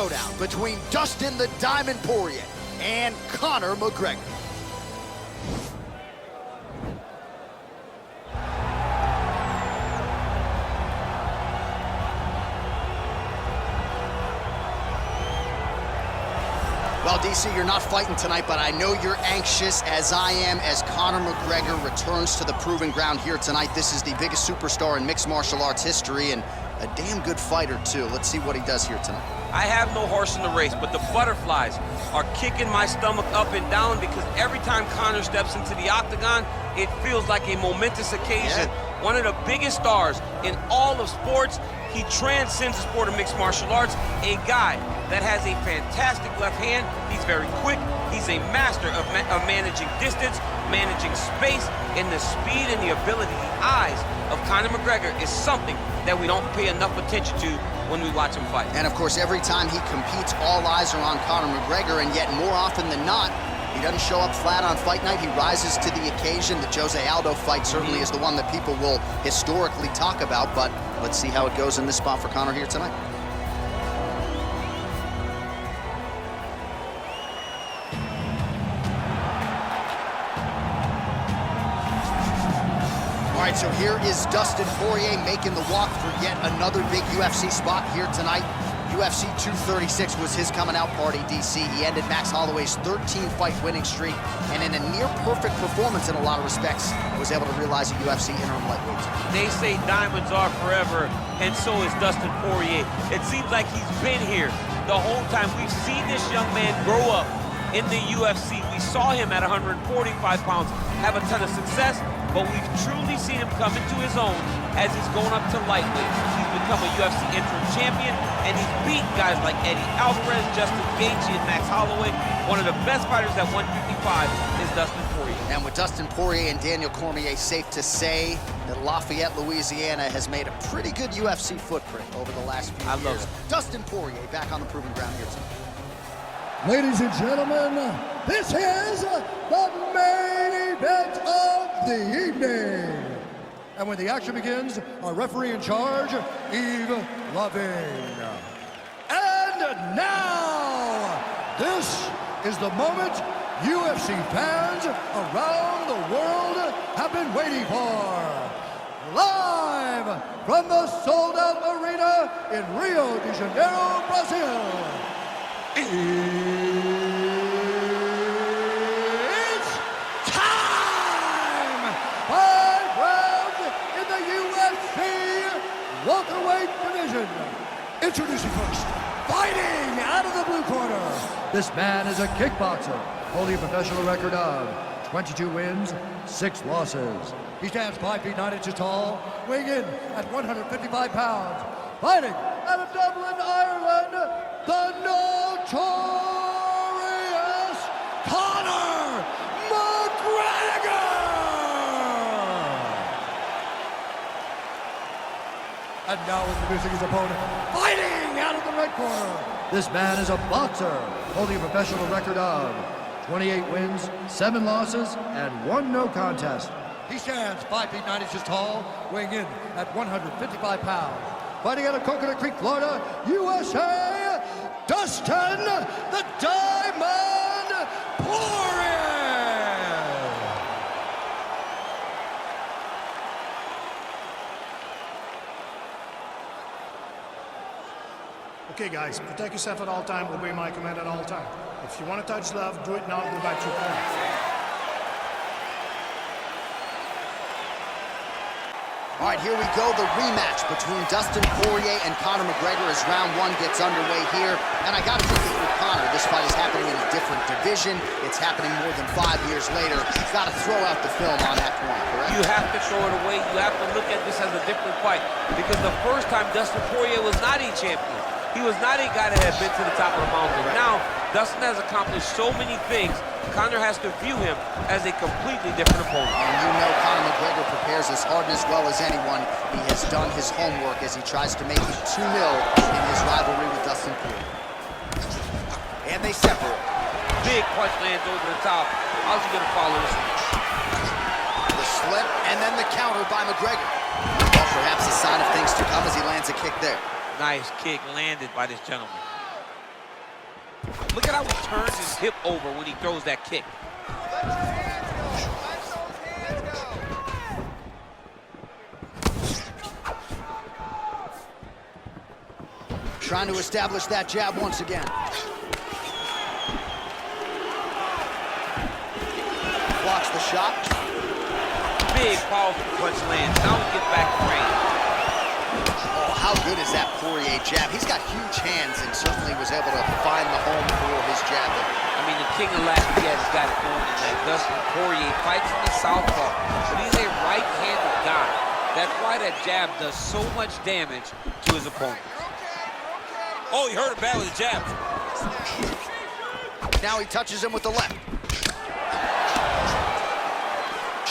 showdown between Dustin the Diamond Poirier and Conor McGregor. Well, DC, you're not fighting tonight, but I know you're anxious, as I am, as Conor McGregor returns to the proving ground here tonight. This is the biggest superstar in mixed martial arts history, and a damn good fighter, too. Let's see what he does here tonight. I have no horse in the race, but the butterflies are kicking my stomach up and down because every time Conor steps into the octagon, it feels like a momentous occasion. Yeah. One of the biggest stars in all of sports. He transcends the sport of mixed martial arts. A guy that has a fantastic left hand. He's very quick. He's a master of managing distance, managing space, and the speed and the ability, the eyes of Conor McGregor is something that we don't pay enough attention to when we watch him fight. And of course, every time he competes, all eyes are on Conor McGregor, and yet more often than not, he doesn't show up flat on fight night. He rises to the occasion. The Jose Aldo fight certainly is the one that people will historically talk about, but let's see how it goes in this spot for Conor here tonight. All right, so here is Dustin Poirier making the walk for yet another big UFC spot here tonight. UFC 236 was his coming out party, DC. He ended Max Holloway's 13-fight winning streak, and in a near-perfect performance in a lot of respects, was able to realize a UFC interim lightweight. They say diamonds are forever, and so is Dustin Poirier. It seems like he's been here the whole time. We've seen this young man grow up in the UFC. We saw him at 145 pounds have a ton of success, but we've truly seen him come into his own as he's going up to lightweight. He's become a UFC interim champion, and he's beat guys like Eddie Alvarez, Justin Gaethje, and Max Holloway. One of the best fighters at 155 is Dustin Poirier. And with Dustin Poirier and Daniel Cormier, safe to say that Lafayette, Louisiana has made a pretty good UFC footprint over the last few years. I love it. Dustin Poirier back on the proving ground here tonight. Ladies and gentlemen, this is the main event of the evening. And when the action begins, our referee in charge, Yves Lavigne. And now, this is the moment UFC fans around the world have been waiting for. Live from the sold-out arena in Rio de Janeiro, Brazil. It's time! 5 rounds in the UFC welterweight division. Introducing first, fighting out of the blue corner. This man is a kickboxer, holding a professional record of 22 wins, 6 losses. He stands 5 feet 9 inches tall, weighing in at 155 pounds. Fighting out of Dublin, Ireland, the notorious Conor McGregor! And now introducing his opponent, fighting out of the red corner. This man is a boxer, holding a professional record of 28 wins, 7 losses, and 1 no contest. He stands 5 feet 9 inches tall, weighing in at 155 pounds. Fighting out of Coconut Creek, Florida, USA, Dustin the Diamond Poirier! Okay, guys, protect yourself at all time, obey my command at all time. If you want to touch love, do it now, go back to your corner. All right, here we go, the rematch between Dustin Poirier and Conor McGregor as round 1 gets underway here. And I gotta give it with Conor, this fight is happening in a different division. It's happening more than 5 years later. You've gotta throw out the film on that point, correct? You have to throw it away. You have to look at this as a different fight. Because the first time Dustin Poirier was not a champion. He was not a guy that had been to the top of the mountain. Now, Dustin has accomplished so many things. Conor has to view him as a completely different opponent. And you know Conor McGregor prepares as hard and as well as anyone. He has done his homework as he tries to make it 2-0 in his rivalry with Dustin Poirier. And they separate. Big punch lands over the top. How's he gonna follow this? The slip and then the counter by McGregor. Well, perhaps a sign of things to come as he lands a kick there. Nice kick landed by this gentleman. Look at how he turns his hip over when he throws that kick. Trying to establish that jab once again. Blocks the shot. Big, powerful punch lands. Now he gets back to range. Oh, how good is that Poirier jab? He's got huge hands and certainly was able to find the home for his jab. I mean, the king of Lafayette's got it going in that. Dustin Poirier fights in the southpaw, but he's a right-handed guy. That's why that jab does so much damage to his opponent. Oh, he hurt him bad with the jab. Now he touches him with the left.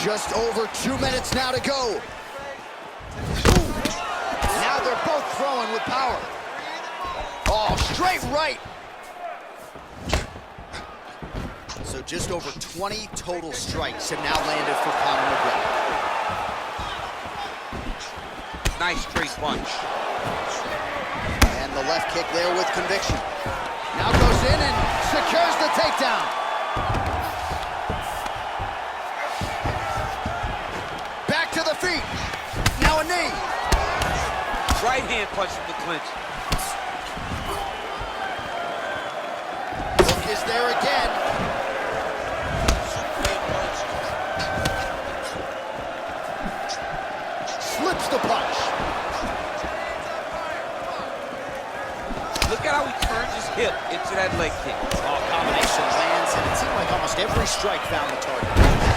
Just over 2 minutes now to go. Ooh. Now they're both throwing with power. Oh, straight right. So just over 20 total strikes have now landed for Conor McGregor. Nice straight punch. And the left kick there with conviction. Now goes in and secures the takedown. Back to the feet. Now a knee. Right hand punch from the clinch. Hook is there again. Slips the punch. Look at how he turns his hip into that leg kick. Oh, combination lands, and it seemed like almost every strike found the target.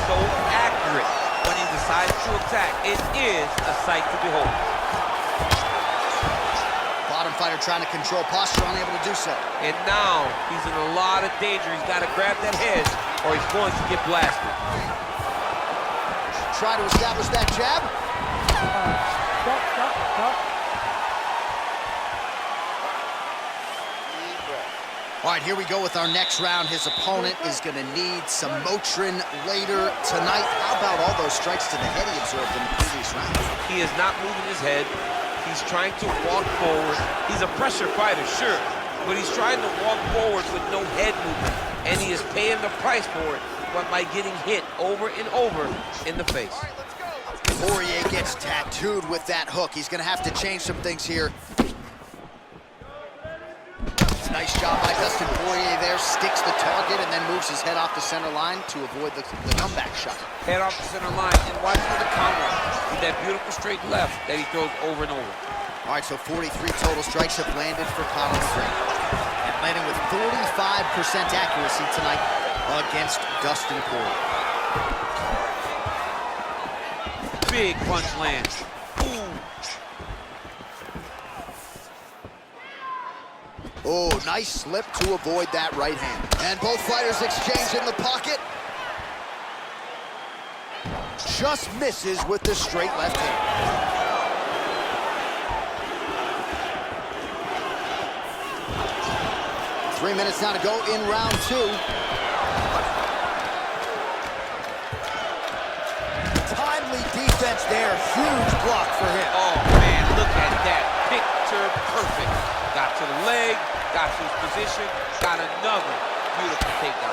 So accurate when he decides to attack. It is a sight to behold. Bottom fighter trying to control posture, unable to do so. And now he's in a lot of danger. He's got to grab that head or he's going to get blasted. Try to establish that jab. Stop. All right, here we go with our next round. His opponent is going to need some Motrin later tonight. How about all those strikes to the head he absorbed in the previous round? He is not moving his head. He's trying to walk forward. He's a pressure fighter, sure, but he's trying to walk forward with no head movement, and he is paying the price for it, but by getting hit over and over in the face. Poirier gets tattooed with that hook. He's going to have to change some things here. Nice job by Dustin Poirier there. Sticks the target and then moves his head off the center line to avoid the comeback shot. Head off the center line and watch for the counter with that beautiful straight left that he throws over and over. All right, so 43 total strikes have landed for Conor McGregor. And landing with 45% accuracy tonight against Dustin Poirier. Big punch lands. Ooh. Oh, nice slip to avoid that right hand. And both fighters exchange in the pocket. Just misses with the straight left hand. 3 minutes now to go in round two. Timely defense there. Huge block for him. Oh, man, look at that. Picture perfect. Got to the leg, got to his position, got another beautiful takedown.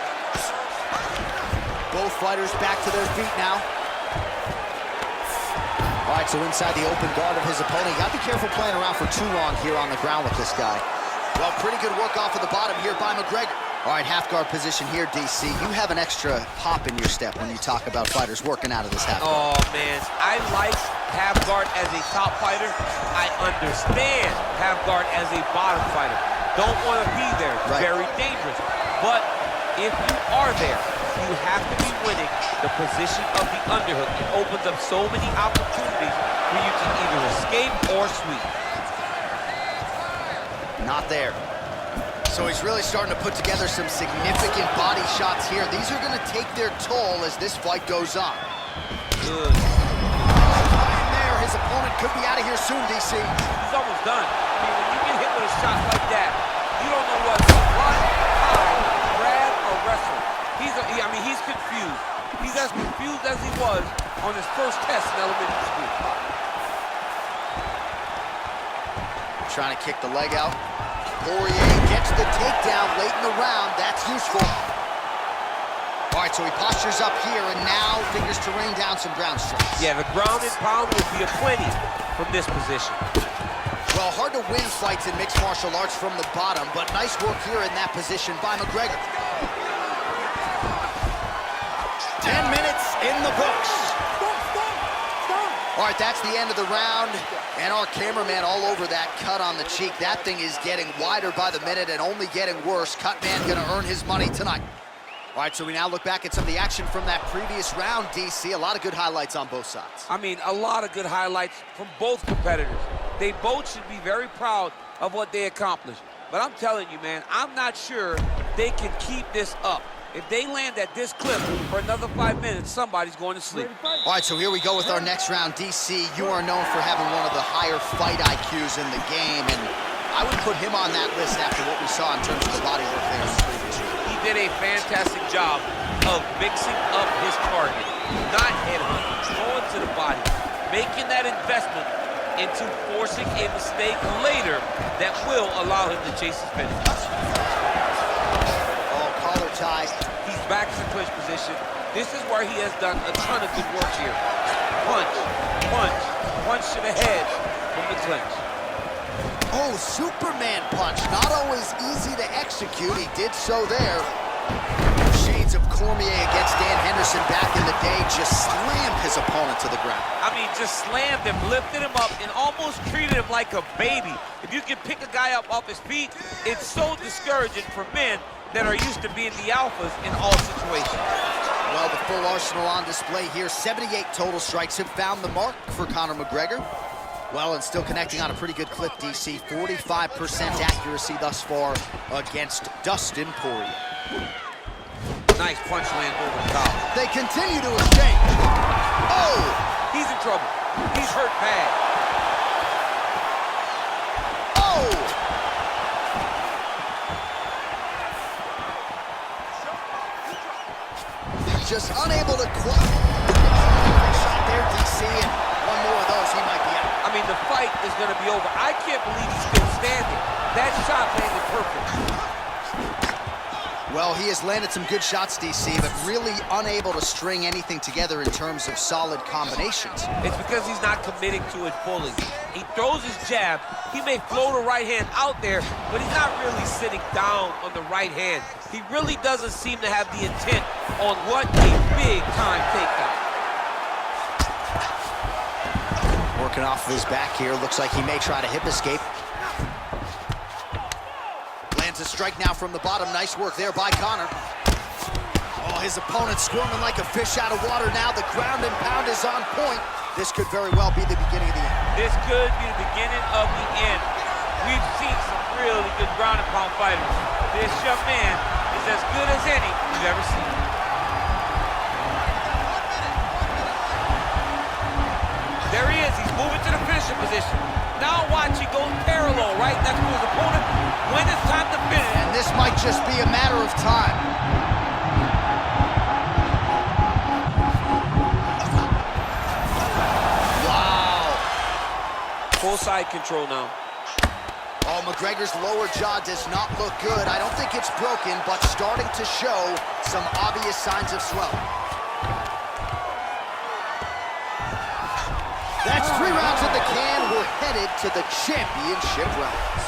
Both fighters back to their feet now. All right, so inside the open guard of his opponent. You got to be careful playing around for too long here on the ground with this guy. Well, pretty good work off of the bottom here by McGregor. All right, half guard position here, DC. You have an extra hop in your step when you talk about fighters working out of this half guard. Oh, man, I like half guard as a top fighter. I understand half guard as a bottom fighter. Don't want to be there. Right. Very dangerous. But if you are there, you have to be winning the position of the underhook. It opens up so many opportunities for you to either escape or sweep. Not there. So he's really starting to put together some significant body shots here. These are going to take their toll as this fight goes on. Good. And there, his opponent could be out of here soon, DC. He's almost done. I mean, when you get hit with a shot like that, you don't know what to run, hide, grab, or wrestle. He's confused. He's as confused as he was on his first test in elementary school. Trying to kick the leg out. Poirier gets the takedown late in the round. That's useful. All right, so he postures up here and now figures to rain down some ground strikes. Yeah, the ground and pound will be aplenty from this position. Well, hard to win fights in mixed martial arts from the bottom, but nice work here in that position by McGregor. 10 minutes in the books. All right, that's the end of the round, and our cameraman all over that cut on the cheek. That thing is getting wider by the minute and only getting worse. Cut man gonna earn his money tonight. All right, so we now look back at some of the action from that previous round, DC. A lot of good highlights on both sides. I mean, a lot of good highlights from both competitors. They both should be very proud of what they accomplished. But I'm telling you, man, I'm not sure they can keep this up. If they land at this clip for another 5 minutes, somebody's going to sleep. All right, so here we go with our next round. DC, you are known for having one of the higher fight IQs in the game, and I would put him on that list after what we saw in terms of the body work there in the previous round. He did a fantastic job of mixing up his target, not headhunting, throwing to the body, making that investment into forcing a mistake later that will allow him to chase his finish. Collar tie. He's back to clinch position. This is where he has done a ton of good work here. Punch, punch, punch to the head from the clinch. Oh, Superman punch. Not always easy to execute. He did so there. Shades of Cormier against Dan Henderson back in the day. Just slammed his opponent to the ground. I mean, just slammed him, lifted him up, and almost treated him like a baby. If you can pick a guy up off his feet, it's so discouraging for men that are used to being the alphas in all situations. Well, the full arsenal on display here. 78 total strikes have found the mark for Conor McGregor. Well, and still connecting on a pretty good clip, DC. 45% accuracy thus far against Dustin Poirier. Nice punch land over the top. They continue to exchange. Oh! He's in trouble. He's hurt bad. Oh! Just unable to quite shot there, DC, and one more of those, he might be out. I mean, the fight is going to be over. I can't believe he's still standing. That shot landed perfect. Well, he has landed some good shots, DC, but really unable to string anything together in terms of solid combinations. It's because he's not committing to it fully. He throws his jab. He may float a right hand out there, but he's not really sitting down on the right hand. He really doesn't seem to have the intent on what a big-time takedown. Working off of his back here. Looks like he may try to hip escape. Lands a strike now from the bottom. Nice work there by Conor. Oh, his opponent squirming like a fish out of water now. The ground and pound is on point. This could very well be the beginning of the end. This could be the beginning of the end. We've seen some really good ground and pound fighters. This young man is as good as any we've ever seen. There he is. He's moving to the finishing position. Now watch, he goes parallel right next to his opponent when it's time to finish. And this might just be a matter of time. Wow. Full side control now. Oh, McGregor's lower jaw does not look good. I don't think it's broken, but starting to show some obvious signs of swelling. That's 3 rounds in the can. We're headed to the championship rounds.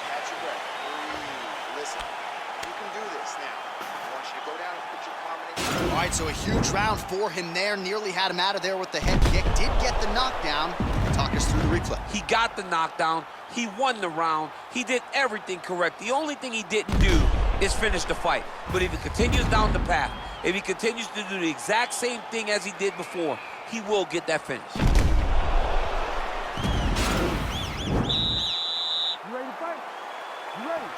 Catch your breath. Breathe. Listen, you can do this now. I want you to go down and put your combination. All right, so a huge round for him there. Nearly had him out of there with the head kick. Did get the knockdown. Talk us through the replay. He got the knockdown. He won the round. He did everything correct. The only thing he didn't do is finish the fight. But if he continues down the path, if he continues to do the exact same thing as he did before, he will get that finish. You ready to fight? You ready?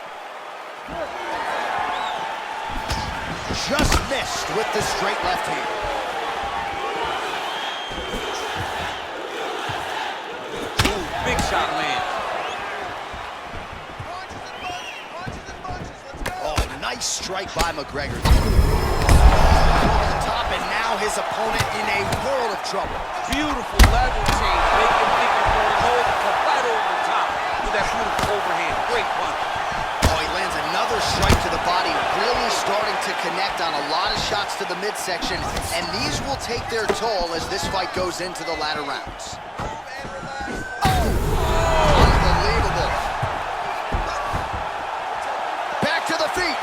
Just missed with the straight left hand. Ooh, big shot lands. Oh, nice strike by McGregor. Over the top, and now his opponent in a world of trouble. Beautiful level change. Make him think he's going over, come right over the top with that on a lot of shots to the midsection, and these will take their toll as this fight goes into the latter rounds. Oh! Unbelievable. Back to the feet.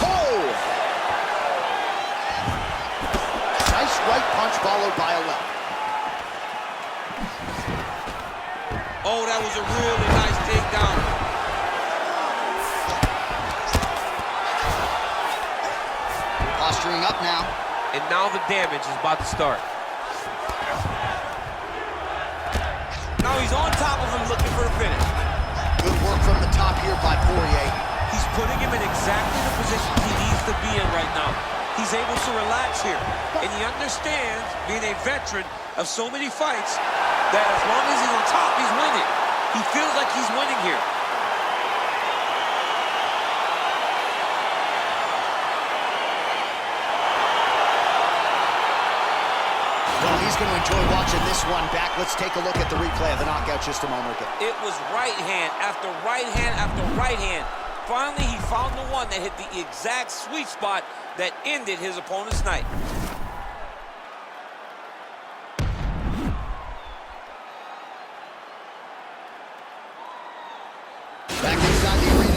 Oh! Nice right punch followed by a left. Oh, that was a really nice takedown. Posturing up now. And now the damage is about to start. Now he's on top of him looking for the finish. Good work from the top here by Poirier. He's putting him in exactly the position he needs to be in right now. He's able to relax here. And he understands, being a veteran of so many fights, that as long as he's on top, he's winning. He feels like he's winning here. Well, he's going to enjoy watching this one back. Let's take a look at the replay of the knockout just a moment ago. It was right hand after right hand after right hand. Finally, he found the one that hit the exact sweet spot that ended his opponent's night. Back inside the arena.